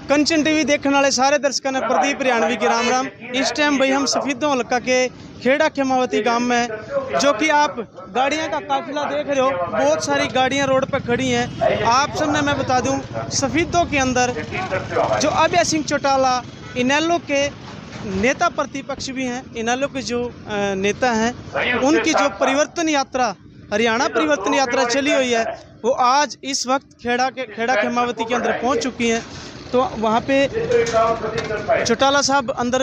कंचन TV देखने वाले सारे दर्शकों ने प्रदीप हरियाणवी की राम राम। इस टाइम भाई हम सफीदों हल्का के खेड़ा खेमावती गांव में, जो कि आप गाड़ियां का काफिला देख रहे हो, बहुत सारी गाड़ियां रोड पर खड़ी हैं। आप सबने मैं बता दूं, सफीदों के अंदर जो अभय सिंह चौटाला इनेलो के नेता प्रतिपक्ष भी हैं, इनेलो के जो नेता हैं, उनकी जो परिवर्तन यात्रा, हरियाणा परिवर्तन यात्रा चली हुई है, वो आज इस वक्त खेड़ा खेमावती के अंदर पहुंच चुकी हैं। तो वहाँ पे चौटाला साहब अंदर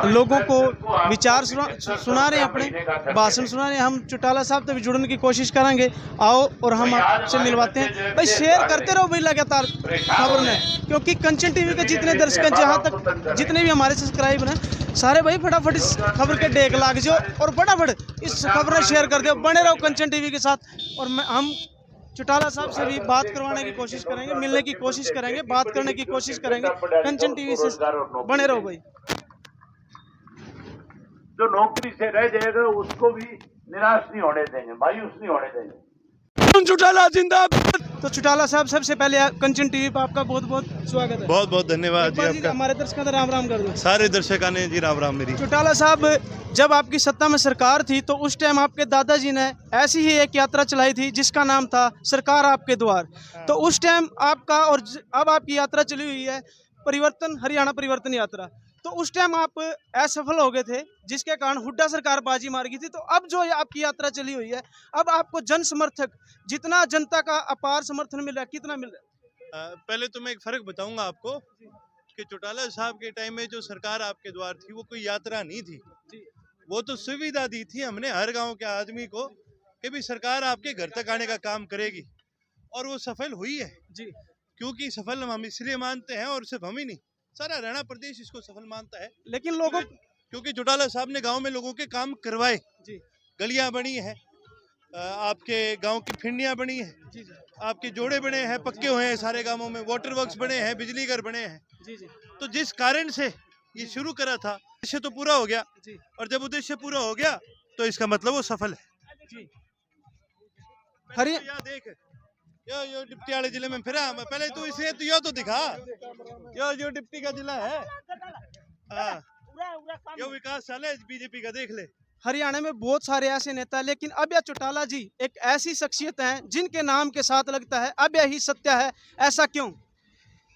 लोगों को विचार सुना रहे हैं, अपने भाषण सुना रहे हैं। हम चौटाला साहब से भी जुड़ने की कोशिश करेंगे। आओ और हम आपसे मिलवाते हैं। भाई शेयर करते रहो भाई लगातार खबर में, क्योंकि कंचन टीवी के जितने दर्शक हैं, जहाँ तक जितने भी हमारे सब्सक्राइबर हैं, सारे भाई फटाफट इस खबर के डेग लाग जाओ और फटाफट इस खबर में शेयर कर दो। बने रहो कंचन टीवी के साथ। और हम चौटाला साहब से भी बात करवाने की कोशिश करेंगे, मिलने की कोशिश करेंगे, बात करने की कोशिश करेंगे। कंचन टीवी से बने रहो भाई। जो नौकरी से रह जाएगा उसको भी निराश नहीं होने देंगे, मायूस नहीं होने देंगे। चौटाला जिंदाबाद। तो चौटाला साहब, सबसे पहले कंचन टीवी पर आपका बहुत बहुत स्वागत है। बहुत बहुत धन्यवाद जी आपका। हमारे दर्शकों का राम राम कर दो। सारे दर्शकों ने जी राम राम। मेरी चौटाला साहब, जब आपकी सत्ता में सरकार थी तो उस टाइम आपके दादाजी ने ऐसी ही एक यात्रा चलाई थी जिसका नाम था सरकार आपके द्वार। तो उस टाइम आपका और अब आपकी यात्रा चली हुई है परिवर्तन, हरियाणा परिवर्तन यात्रा। तो उस टाइम आप असफल हो गए थे, जिसके कारण हुड्डा सरकार बाजी मार गई थी। तो अब जो आपकी यात्रा चली हुई है, अब आपको जन समर्थक, जितना जनता का अपार समर्थन मिल रहा है, कितना मिल रहा है? पहले तो मैं एक फर्क बताऊंगा आपको कि चौटाला साहब के टाइम में जो सरकार आपके द्वार थी, वो कोई यात्रा नहीं थी, वो तो सुविधा दी थी हमने हर गांव के आदमी को कि भी सरकार आपके घर तक आने का काम करेगी, और वो सफल हुई है जी। क्योंकि सफल हम इसलिए मानते हैं, और सिर्फ हम ही नहीं, सारा हरियाणा प्रदेश इसको सफल मानता है। लेकिन लोगों क्योंकि चौटाला साहब ने गांव में लोगों के काम करवाए जी, गलियां बनी है, आपके गांव की फिंडियां बनी है, जी जी आपके जोड़े बने हैं, पक्के हुए हैं सारे गांवों में, वाटर वर्क्स बने हैं, बिजली घर बने हैं। जी जी तो जिस कारण से ये शुरू करा था, उद्देश्य तो पूरा हो गया, जी और जब उद्देश्य पूरा हो गया तो इसका मतलब वो सफल है जी। या देख यो डिप्टी वाले जिले में फिरा पहले तू, इसलिए तो यो तो दिखा, यो डिप्टी का जिला है, यो विकास साल है बीजेपी का, देख ले। हरियाणा में बहुत सारे ऐसे नेता हैं, लेकिन अभय चौटाला जी एक ऐसी शख्सियत हैं जिनके नाम के साथ लगता है अभय ही सत्य है। ऐसा क्यों?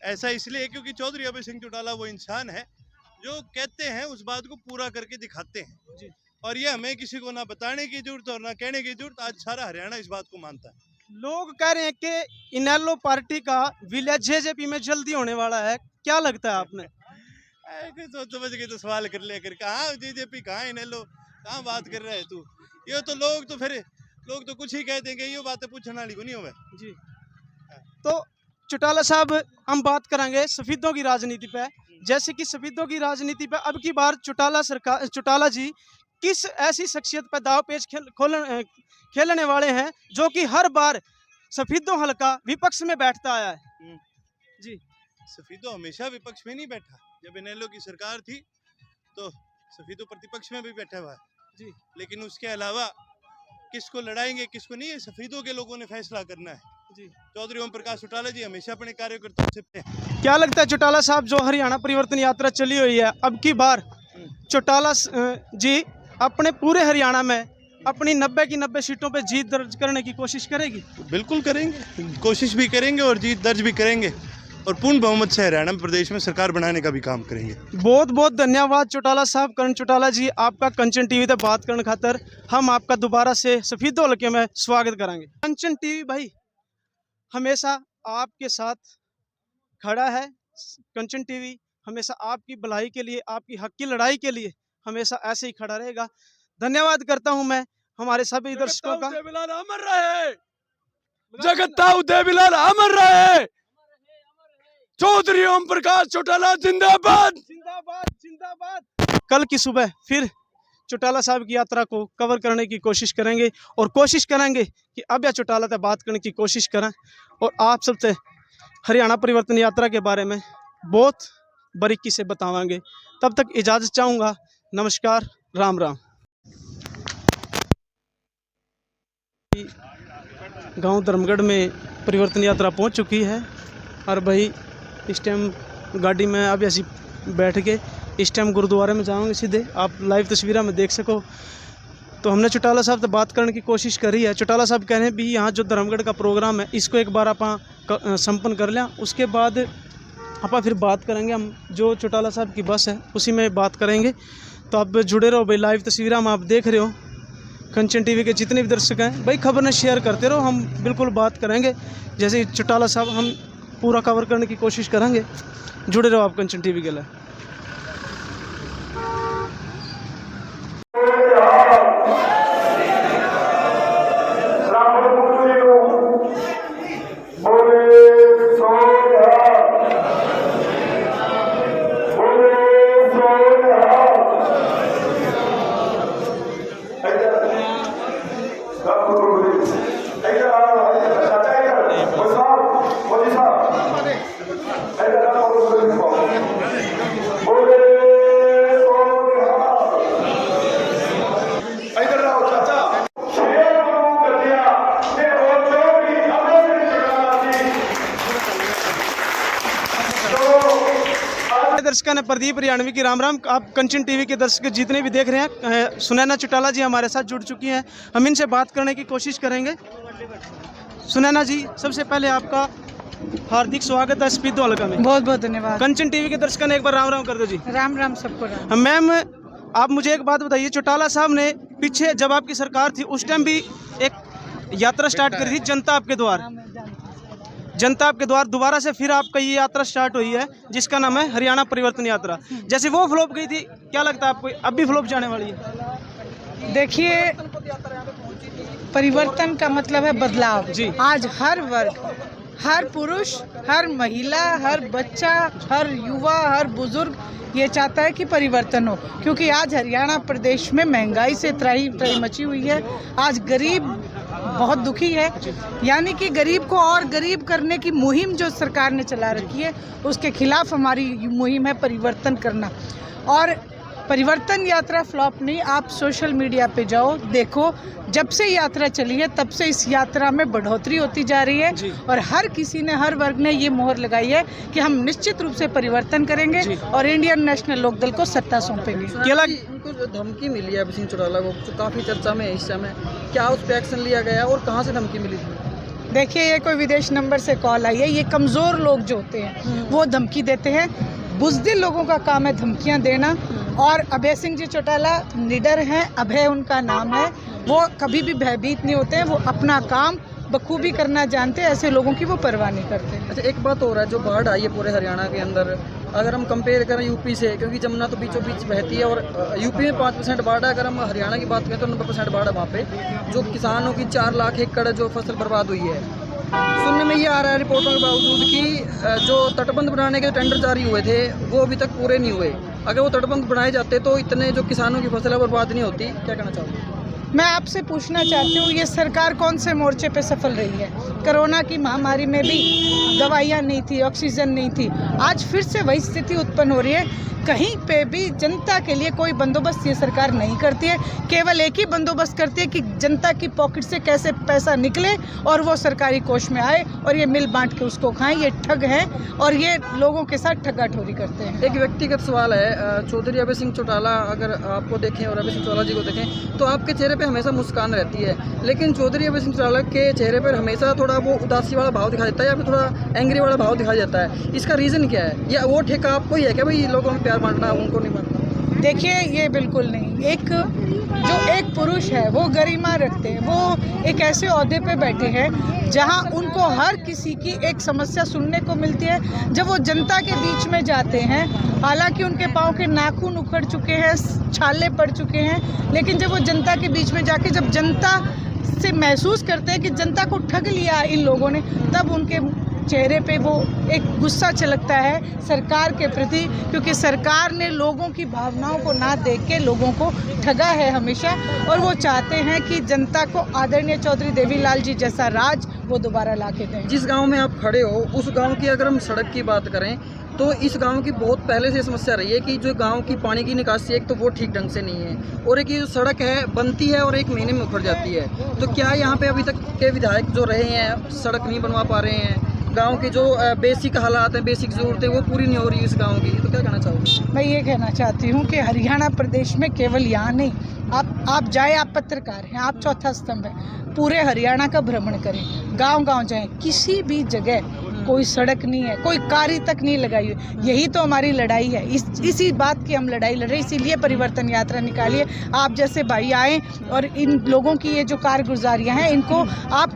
ऐसा इसलिए क्योंकि चौधरी अभय सिंह चौटाला वो इंसान है जो कहते हैं उस बात को पूरा करके दिखाते हैं जी। और ये हमें किसी को ना बताने की जरूरत और ना कहने की जरूरत, आज सारा हरियाणा इस बात को मानता है। लोग कह रहे हैं कि इनेलो पार्टी का विलय जेजेपी में जल्दी होने वाला है, क्या लगता है आपने? सोच समझ के तो सवाल कर ले कर, कहाँ बीजेपी, कहाँ इनेलो, कहाँ बात कर रहे है तू? ये तो लोग तो कुछ ही कह देंगे, ये बातें पूछने वाली को नहीं हो जी। तो चौटाला साहब, हम बात करेंगे सफीदों की राजनीति पे। जैसे कि सफीदों की राजनीति पे अब की बार चौटाला जी किस ऐसी शख्सियत पर दाव पेच खेलने वाले हैं जो कि हर बार सफीदों हल्का विपक्ष में बैठता आया है? जी। सफीदो हमेशा विपक्ष में नहीं बैठा, जब इनेलो की सरकार थी तो सफीदो प्रतिपक्ष में भी बैठा हुआ है जी। लेकिन उसके अलावा किसको लड़ाएंगे किसको नहीं, सफीदों के लोगों ने फैसला करना है जी। चौधरी ओम प्रकाश चौटाला जी हमेशा अपने कार्यकर्ताओं से। क्या लगता है चौटाला साहब, जो हरियाणा परिवर्तन यात्रा चली हुई है, अब की बार चौटाला जी अपने पूरे हरियाणा में अपनी 90 की 90 सीटों पे जीत दर्ज करने की कोशिश करेगी? बिल्कुल करेंगे, कोशिश भी करेंगे और जीत दर्ज भी करेंगे, और पूर्ण बहुमत से हरियाणा प्रदेश में सरकार बनाने का भी काम करेंगे। बहुत बहुत धन्यवाद चौटाला साहब, करण चौटाला जी, आपका कंचन टीवी पे बात करने खातर। हम आपका दोबारा से सफीदों हल्के में स्वागत करेंगे। कंचन टीवी भाई हमेशा आपके साथ खड़ा है। कंचन टीवी हमेशा आपकी भलाई के लिए, आपकी हक की लड़ाई के लिए हमेशा ऐसे ही खड़ा रहेगा। धन्यवाद करता हूं मैं हमारे सभी दर्शकों का। अमर रहे, जगताऊ देवीलाल अमर रहे, चौधरी ओम प्रकाश चौटाला जिंदाबाद जिंदाबाद जिंदाबाद। कल की सुबह फिर चौटाला साहब की यात्रा को कवर करने की कोशिश करेंगे, और कोशिश करेंगे कि अभय चौटाला से बात करने की कोशिश करें, और आप सबसे हरियाणा परिवर्तन यात्रा के बारे में बहुत बारीकी से बतावांगे। तब तक इजाज़त चाहूँगा। नमस्कार, राम राम। गांव धर्मगढ़ में परिवर्तन यात्रा पहुंच चुकी है। और भाई इस टाइम गाड़ी में अब ऐसी बैठ के इस टाइम गुरुद्वारे में जाओगे सीधे, आप लाइव तस्वीरों में देख सको। तो हमने चौटाला साहब से बात करने की कोशिश करी है। चौटाला साहब कह रहे हैं भी यहाँ जो धर्मगढ़ का प्रोग्राम है इसको एक बार आप संपन्न कर लें, उसके बाद आप फिर बात करेंगे। हम जो चौटाला साहब की बस है उसी में बात करेंगे। तो आप जुड़े रहो भाई, लाइव तस्वीरों में आप देख रहे हो। कंचन टीवी के जितने भी दर्शक हैं भाई, खबर ने शेयर करते रहो, हम बिल्कुल बात करेंगे। जैसे चौटाला साहब हम पूरा कवर करने की कोशिश करेंगे। जुड़े रहो आप कंचन टीवी के लिए। दर्शकों ने प्रदीप हरियाणवी की राम राम। आप कंचन टीवी के दर्शक जितने भी देख रहे हैं, सुनैना चौटाला जी हमारे साथ जुड़ चुकी हैं, हम इनसे बात करने की कोशिश करेंगे। सुनैना जी, सबसे पहले आपका हार्दिक स्वागत है स्पीतो हल्का में। बहुत बहुत धन्यवाद। कंचन टीवी के दर्शकों ने एक बार राम राम कर दो जी। राम राम सबको राम। मैम, आप मुझे एक बात बताइए, चौटाला साहब ने पीछे जब आपकी सरकार थी उस टाइम भी एक यात्रा स्टार्ट करी थी, जनता आपके द्वार। जनता आपके द्वार दोबारा से फिर आपका ये यात्रा स्टार्ट हुई है जिसका नाम है हरियाणा परिवर्तन यात्रा। जैसे वो फ्लॉप गई थी, क्या लगता है आपको अब भी फ्लॉप जाने वाली है? देखिए, परिवर्तन का मतलब है बदलाव जी। आज हर वर्ग, हर पुरुष, हर महिला, हर बच्चा, हर युवा, हर बुजुर्ग ये चाहता है कि परिवर्तन हो, क्योंकि आज हरियाणा प्रदेश में महंगाई से त्राही मची हुई है। आज गरीब बहुत दुखी है, यानी कि गरीब को और गरीब करने की मुहिम जो सरकार ने चला रखी है उसके खिलाफ हमारी मुहिम है परिवर्तन करना। और परिवर्तन यात्रा फ्लॉप नहीं, आप सोशल मीडिया पे जाओ, देखो, जब से यात्रा चली है तब से इस यात्रा में बढ़ोतरी होती जा रही है। और हर किसी ने, हर वर्ग ने ये मोहर लगाई है कि हम निश्चित रूप से परिवर्तन करेंगे और इंडियन नेशनल लोकदल को सत्ता सौंपेंगे। उनको जो धमकी मिली है सिंह चौटाला को, जो काफ़ी चर्चा में है इस समय, क्या उस पर एक्शन लिया गया और कहाँ से धमकी मिली थी? देखिए, ये कोई विदेश नंबर से कॉल आई है। ये कमज़ोर लोग जो होते हैं वो धमकी देते हैं। बुज़दिल लोगों का काम है धमकियां देना। और अभय सिंह जी चौटाला निडर हैं, अभय उनका नाम है, वो कभी भी भयभीत नहीं होते हैं, वो अपना काम बखूबी करना जानते हैं, ऐसे लोगों की वो परवाह नहीं करते। अच्छा, एक बात हो रहा है, जो बाढ़ आई है पूरे हरियाणा के अंदर, अगर हम कंपेयर करें यूपी से, क्योंकि जमुना तो बीचों बीच बहती है और यूपी में 5% बाढ़ है, अगर हम हरियाणा की बात करें तो 90% बाढ़ है वहाँ पे। जो किसानों की 4 लाख एकड़ जो फसल बर्बाद हुई है, सुनने में ये आ रहा है रिपोर्टों के बावजूद कि जो तटबंध बनाने के टेंडर जारी हुए थे वो अभी तक पूरे नहीं हुए। अगर वो तटबंध बनाए जाते तो इतने जो किसानों की फसल बर्बाद नहीं होती। क्या कहना चाहोगे? मैं आपसे पूछना चाहती हूँ, ये सरकार कौन से मोर्चे पे सफल रही है? कोरोना की महामारी में भी दवाइयाँ नहीं थी, ऑक्सीजन नहीं थी, आज फिर से वही स्थिति उत्पन्न हो रही है। कहीं पे भी जनता के लिए कोई बंदोबस्त ये सरकार नहीं करती है, केवल एक ही बंदोबस्त करती है कि जनता की पॉकेट से कैसे पैसा निकले और वो सरकारी कोष में आए और ये मिल बांट के उसको खाएं। ये ठग हैं और ये लोगों के साथ ठगाठोरी करते हैं। एक व्यक्तिगत सवाल है, चौधरी अभय सिंह चौटाला अगर आपको देखें और अभय सिंह चौटाला जी को देखें तो आपके चेहरे पे हमेशा मुस्कान रहती है, लेकिन चौधरी अभय सिंह चौटाला के चेहरे पर हमेशा थोड़ा वो उदासी वाला भाव दिखाई देता है या फिर थोड़ा एंग्री वाला भाव दिखाई देता है। इसका रीज़न क्या है? या वो ठेका आपको ही है क्या भाई लोगों में प्यार बांटना, उनको नहीं बांटना? देखिए, ये बिल्कुल नहीं। एक पुरुष है वो गरिमा रखते हैं, वो एक ऐसे ओहदे पे बैठे हैं जहां उनको हर किसी की एक समस्या सुनने को मिलती है। जब वो जनता के बीच में जाते हैं, हालांकि उनके पाँव के नाखून उखड़ चुके हैं, छाले पड़ चुके हैं, लेकिन जब वो जनता के बीच में जाके जब जनता से महसूस करते हैं कि जनता को ठग लिया इन लोगों ने, तब उनके चेहरे पे वो एक गुस्सा छलकता है सरकार के प्रति, क्योंकि सरकार ने लोगों की भावनाओं को ना देख के लोगों को ठगा है हमेशा। और वो चाहते हैं कि जनता को आदरणीय चौधरी देवीलाल जी जैसा राज वो दोबारा ला के दें। जिस गांव में आप खड़े हो उस गांव की अगर हम सड़क की बात करें तो इस गांव की बहुत पहले से समस्या रही है कि जो गांव की पानी की निकासी एक तो वो ठीक ढंग से नहीं है, और एक ये जो सड़क है बनती है और 1 महीने में उखड़ जाती है। तो क्या यहाँ पे अभी तक के विधायक जो रहे हैं सड़क नहीं बनवा पा रहे हैं, गांव के जो बेसिक हालात हैं, बेसिक ज़रूरतें वो पूरी नहीं हो रही इस गांव की, तो क्या कहना चाहोगे? मैं ये कहना चाहती हूँ कि हरियाणा प्रदेश में केवल यहाँ नहीं, आप जाए, आप पत्रकार हैं, आप चौथा स्तंभ हैं, पूरे हरियाणा का भ्रमण करें, गांव-गांव जाएं, किसी भी जगह कोई सड़क नहीं है, कोई कारी तक नहीं लगाई हुई। यही तो हमारी लड़ाई है, इसी बात की हम लड़ाई लड़ रहे हैं, इसीलिए परिवर्तन यात्रा निकालिए। आप जैसे भाई आए और इन लोगों की ये जो कारगुजारियाँ हैं इनको आप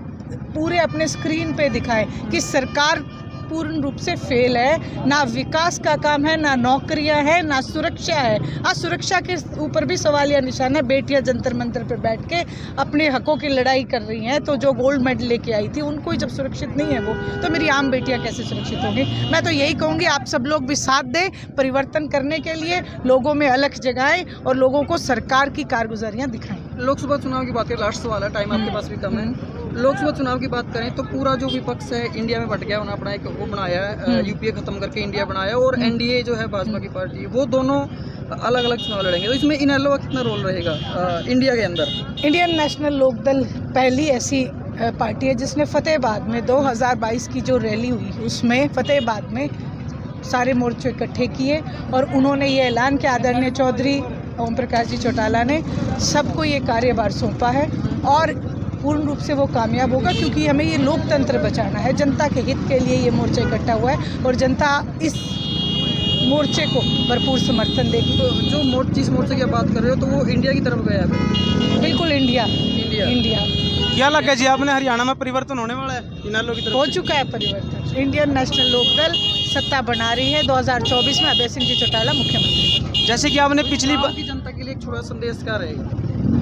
पूरे अपने स्क्रीन पे दिखाएं कि सरकार पूर्ण रूप से फेल है, ना विकास का काम है, ना नौकरियां हैं, ना सुरक्षा है। आज सुरक्षा के ऊपर भी सवालिया निशान है। बेटियां जंतर मंतर पर बैठ के अपने हकों की लड़ाई कर रही हैं, तो जो गोल्ड मेडल लेके आई थी उनको ही जब सुरक्षित नहीं है वो, तो मेरी आम बेटियां कैसे सुरक्षित होंगी? मैं तो यही कहूँगी आप सब लोग भी साथ दें परिवर्तन करने के लिए, लोगों में अलख जगाएं और लोगों को सरकार की कारगुजारियाँ दिखाएं। लोकसभा चुनाव की बात करें, लास्ट सवाल है, टाइम आपके पास भी कम है। लोकसभा चुनाव की बात करें तो पूरा जो विपक्ष है इंडिया में बट गया, उन्होंने अपना एक वो बनाया है, यूपीए खत्म करके इंडिया बनाया, और एनडीए जो है भाजपा की पार्टी, वो दोनों अलग अलग चुनाव लड़ेंगे। तो इसमें इनेलो का कितना रोल रहेगा इंडिया के अंदर? इंडियन नेशनल लोकदल पहली ऐसी पार्टी है जिसने फतेहाबाद में 2022 की जो रैली हुई उसमें फतेहाबाद में सारे मोर्चे इकट्ठे किए और उन्होंने ये ऐलान किया, आदरणीय चौधरी ओम प्रकाश जी चौटाला ने सबको ये कार्यभार सौंपा है और पूर्ण रूप से वो कामयाब होगा, क्योंकि हमें ये लोकतंत्र बचाना है, जनता के हित के लिए ये मोर्चा इकट्ठा हुआ है और जनता इस मोर्चे को भरपूर समर्थन देगी। तो जो जिस मोर्चे की बात कर रहे हो तो वो इंडिया की तरफ गया है? बिल्कुल इंडिया। क्या लगा जी आपने हरियाणा में परिवर्तन होने वाला है इनेलो की तरफ? हो चुका है परिवर्तन। इंडियन नेशनल लोकदल सत्ता बना रही है। 2024 में अभय सिंह जी चौटाला मुख्यमंत्री। जैसे कि आपने पिछली बार की जनता के लिए एक छोटा संदेश क्या रहेगा?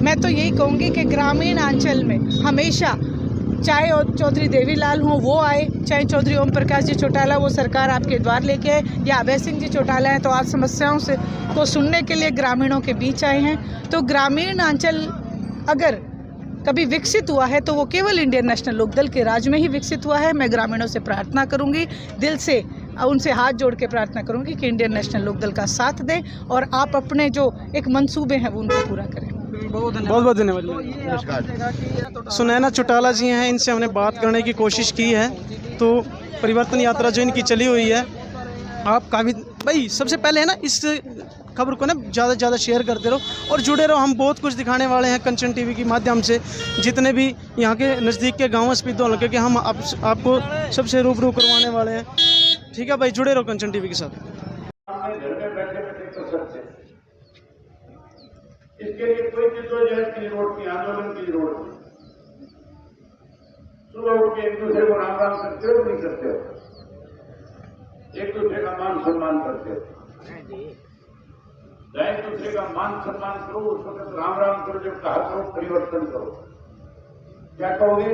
मैं तो यही कहूँगी कि ग्रामीण अंचल में हमेशा, चाहे चौधरी देवीलाल हों वो आए, चाहे चौधरी ओम प्रकाश जी चौटाला वो सरकार आपके द्वार लेके आए, या अभय सिंह जी चौटाला हैं तो आज समस्याओं से को सुनने के लिए ग्रामीणों के बीच आए हैं। तो ग्रामीण अंचल अगर कभी विकसित हुआ है तो वो केवल इंडियन नेशनल लोकदल के राज में ही विकसित हुआ है। मैं ग्रामीणों से प्रार्थना करूंगी, दिल से उनसे हाथ जोड़ के प्रार्थना करूंगी कि इंडियन नेशनल लोकदल का साथ दें और आप अपने जो एक मंसूबे हैं वो उनको पूरा करें। बहुत बहुत धन्यवाद। सुनैना चौटाला जी हैं, इनसे हमने बात करने की कोशिश की है। तो परिवर्तन यात्रा जो इनकी चली हुई है, आप काफ़ी भाई सबसे पहले है ना इस खबर को ना ज़्यादा से ज़्यादा शेयर करते रहो और जुड़े रहो। हम बहुत कुछ दिखाने वाले हैं कंचन टीवी के माध्यम से, जितने भी यहाँ के नज़दीक के गाँव स्पीतो हल्के के हम आपको सबसे रूबरू करवाने वाले हैं। ठीक है भाई, जुड़े रहो कंचन टीवी के साथ। घर में बैठे बैठे कर सकते हैं। इसके लिए कोई जद्दोजहद की जरूरत नहीं, आंदोलन की जरूरत नहीं। सुबह उठ के एक दूसरे को राम राम करते हो नहीं करते हो, एक दूसरे का मान सम्मान करते हो, एक दूसरे का मान सम्मान करो, उस वक्त राम राम करो, जब कहा करो परिवर्तन करो। क्या कहोगे?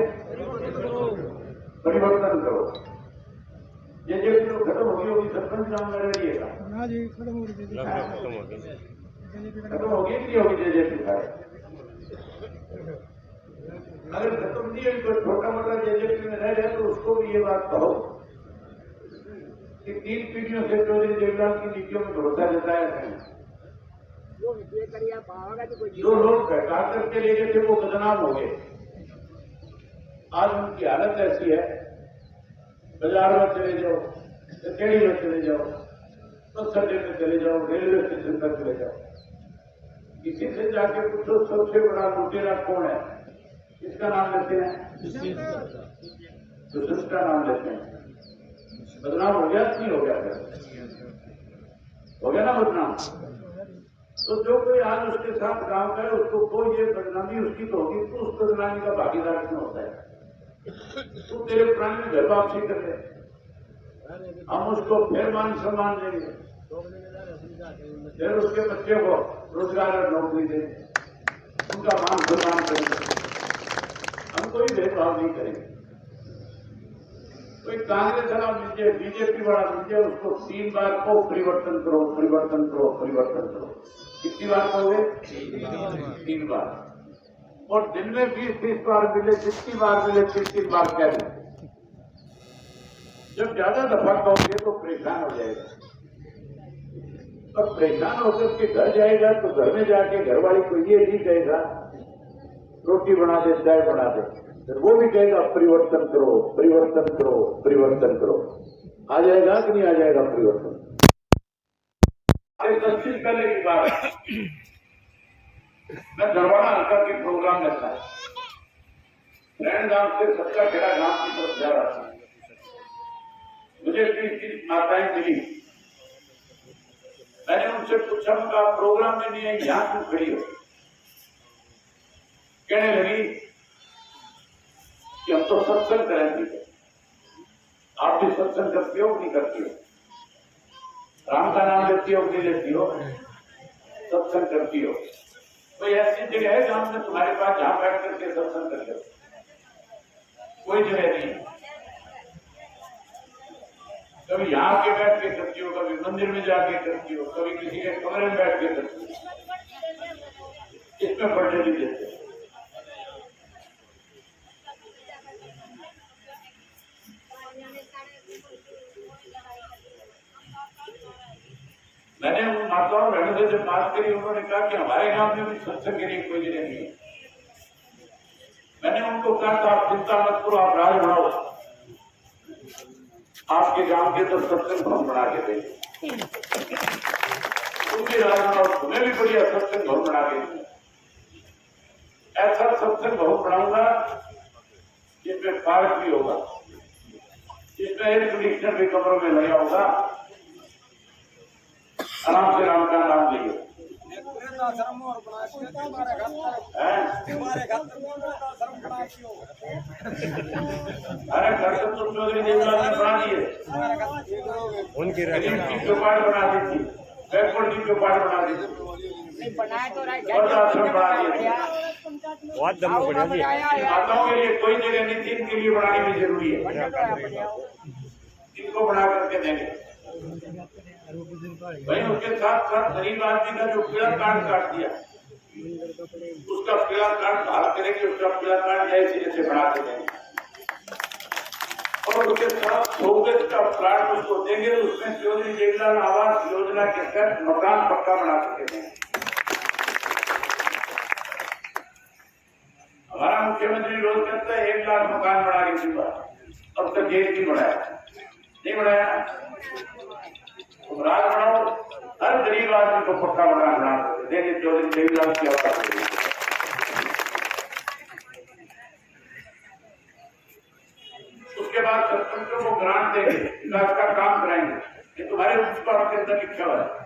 परिवर्तन करो। ये जो खत्म होगी सरपंच नाम लड़ रहिएगा, खत्म होगी नहीं होगी जेजेपी का? अगर खत्म नहीं होगी तो छोटा मोटा जेजेपी में रह जाए तो उसको भी ये बात कहो कि 3 पीढ़ियों से चौधरी देवलाल की नीतियों में भरोसा जताया है। जो लोग बहका करके ले गए थे वो बदनाम हो गए। आज उनकी हालत ऐसी है, बाजार में चले जाओ, कचहरी में चले जाओ, बस अड्डे में चले जाओ, रेलवे स्टेशन पर चले जाओ, किसी से जाके पूछो सबसे बड़ा लुटेरा कौन है, किसका नाम लेते हैं? तो जिसका नाम लेते हैं। बदनाम हो गया नहीं हो गया? हो गया ना बदनाम। तो जो कोई आज उसके साथ गांव का है उसको कोई ये बदनामी उसकी तो होगी, तो उस बदनामी का भागीदार क्यों होता है? तू तेरे प्राण में घर वापसी कर ले, हम उसको फिर मान सम्मान देंगे, फिर उसके बच्चे को रोजगार और नौकरी देंगे, उनका मान सम्मान करेंगे, हम कोई भेदभाव नहीं करेंगे। कोई कांग्रेस वाला मिल जाए, बीजेपी वाला मिल जाए, उसको 3 बार को परिवर्तन करो, परिवर्तन करो, परिवर्तन करो। कितनी बार कहोगे? 3 बार। और दिन में 20-20 बार मिले, जितनी बार मिले 3-3 बार कह दें। जब ज्यादा दफा कहोगे तो परेशान हो जाएगा, और परेशान होकर के घर जाएगा तो घर में जाके घर वाली को ये नहीं कहेगा रोटी बना दे, चाय बना दे, फिर वो भी कहेगा परिवर्तन करो, परिवर्तन करो, परिवर्तन करो। आ जाएगा कि नहीं आ जाएगा परिवर्तन? 10 दिन पहले की बात है, मैं दरवाड़ा हल्का के प्रोग्राम में था, रैन गांव से सबका खेड़ा गांव की तरफ जा रहा था। मुझे 20 माताएं मिली, मैंने उनसे पूछा, उनका प्रोग्राम में नहीं है, यहां क्यों खड़ी हो? कहने लगी कि हम तो सत्संग करेंगे। आप भी सत्संग करती हो नहीं करती हो? राम का नाम लेती हो नहीं लेती हो? सत्संग करती हो? कोई ऐसी जगह है जहां में तुम्हारे पास जहां बैठ करके सत्संग कर लो? कोई जगह नहीं। कभी यहाँ आके बैठ के करती हो, कभी मंदिर में जाके करती हो, कभी किसी के कमरे में बैठ के करती हो। इसमें बढ़ने नहीं देते। मैंने उन माताओं बहनों से जब बात करी, उन्होंने कहा कि हमारे गांव में भी सत्संग के लिए कोई जगह नहीं है। मैंने उनको कहा था आप चिंता मत करो, आप राज बढ़ाओ, आपके गांव के तो सत्संग भवन बना के देंगे, तुम भी राज बढ़ाओ, तुम्हें भी बढ़िया सत्संग भवन बना के देंगे। ऐसा सत्संग भवन बनाऊंगा जिसमें पार्क भी होगा, जिसमें एयर कंडीशनर भी कमरों में लगा होगा, आराम से राम का नाम लियो। अरे घर तो तुम चौधरी देवलाल ने बना दिए, उनकी चौपाट बना दी थी, बैकवर्ड की चौपाट बना दी थी, आश्रम बना दिए। माताओं के लिए कोई जगह नहीं थी, इनके लिए बनानी भी जरूरी है, इनको बना करके देंगे। भाई उसके साथ साथ गरीब आदमी का जो पीड़ा काट दिया, उसका पीड़ा कार्ड बाहर करेंगे, उसका पीड़ा कार्ड जैसे जैसे बना के देंगे, और उसके साथ सोगत का प्लाट उसको देंगे, तो उसमें चौधरी देवलाल आवास योजना के तहत मकान पक्का बना के देंगे। हमारा मुख्यमंत्री रोज कहता है 1 लाख मकान बना के दूंगा, अब तक एक नहीं बनाया, नहीं बनाया। तुम राज बनाओ, हर गरीब आदमी को पक्का मकान बना देंगे, चौधरी देवलाल की आवाज देंगे। उसके बाद सरपंचों को ग्रांट देंगे, विकास का काम कराएंगे। ये तुम्हारे मुंसिपालिटी के अंदर लिखा हुआ है।